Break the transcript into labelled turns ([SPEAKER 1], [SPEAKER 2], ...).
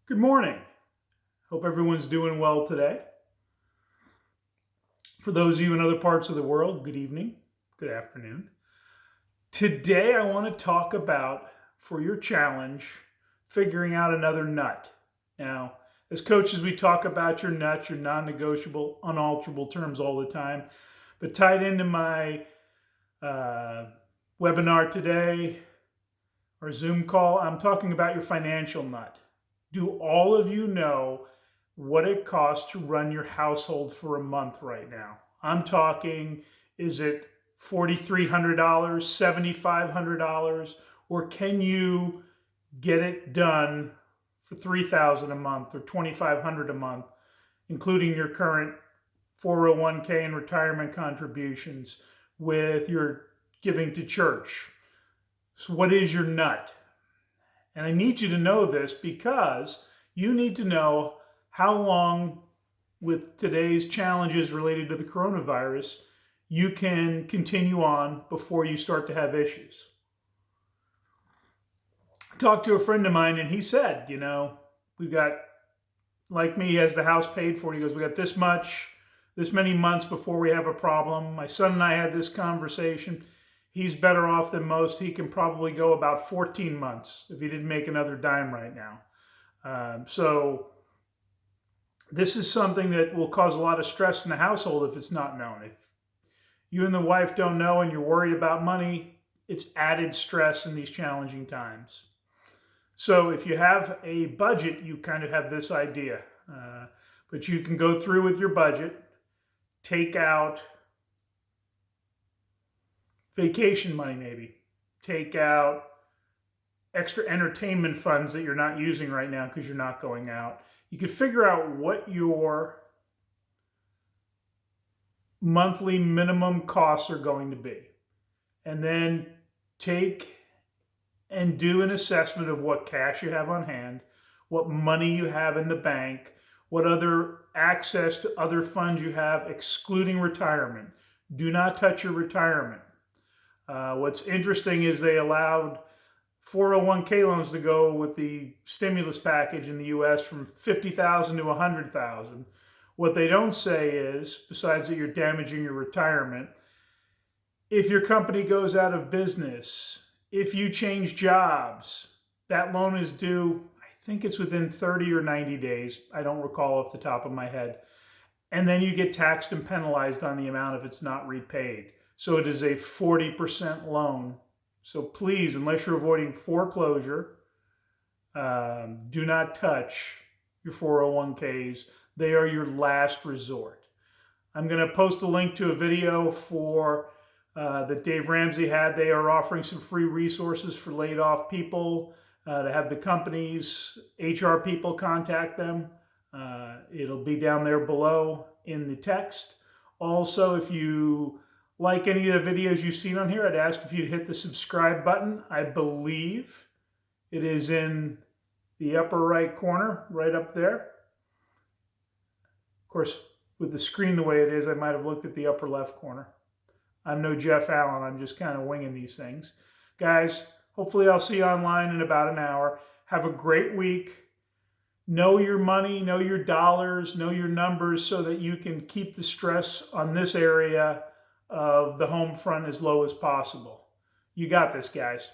[SPEAKER 1] Good morning. Hope everyone's doing well today. For those of you in other parts of the world, good evening, good afternoon. Today I want to talk about, for your challenge, figuring out another nut. Now, as coaches, we talk about your nuts, your non-negotiable, unalterable terms all the time. But tied into my webinar today, or Zoom call, I'm talking about your financial nut. Do all of you know what it costs to run your household for a month right now? I'm talking, is it $4,300, $7,500, or can you get it done for $3,000 a month or $2,500 a month, including your current 401k and retirement contributions with your giving to church? So what is your nut? And I need you to know this because you need to know how long, with today's challenges related to the coronavirus, you can continue on before you start to have issues. I talked to a friend of mine and he said, we've got, like me, he has the house paid for. He goes, we got this many months before we have a problem. My son and I had this conversation. He's better off than most. He can probably go about 14 months if he didn't make another dime right now. So this is something that will cause a lot of stress in the household if it's not known. If you and the wife don't know and you're worried about money, it's added stress in these challenging times. So if you have a budget, you kind of have this idea. But you can go through with your budget, take out vacation money maybe, take out extra entertainment funds that you're not using right now because you're not going out. You could figure out what your monthly minimum costs are going to be. And then take and do an assessment of what cash you have on hand, what money you have in the bank, what other access to other funds you have, excluding retirement. Do not touch your retirement. What's interesting is they allowed 401k loans to go with the stimulus package in the U.S. from $50,000 to $100,000. What they don't say is, besides that you're damaging your retirement, if your company goes out of business, if you change jobs, that loan is due, I think it's within 30 or 90 days. I don't recall off the top of my head. And then you get taxed and penalized on the amount if it's not repaid. So it is a 40% loan. So please, unless you're avoiding foreclosure, do not touch your 401ks. They are your last resort. I'm going to post a link to a video that Dave Ramsey had. They are offering some free resources for laid off people to have the company's HR people contact them. It'll be down there below in the text. Also, if you like any of the videos you've seen on here, I'd ask if you'd hit the subscribe button. I believe it is in the upper right corner, right up there. Of course, with the screen the way it is, I might have looked at the upper left corner. I'm no Jeff Allen. I'm just kind of winging these things. Guys, hopefully I'll see you online in about an hour. Have a great week. Know your money, know your dollars, know your numbers so that you can keep the stress on this area of the home front as low as possible. You got this, guys.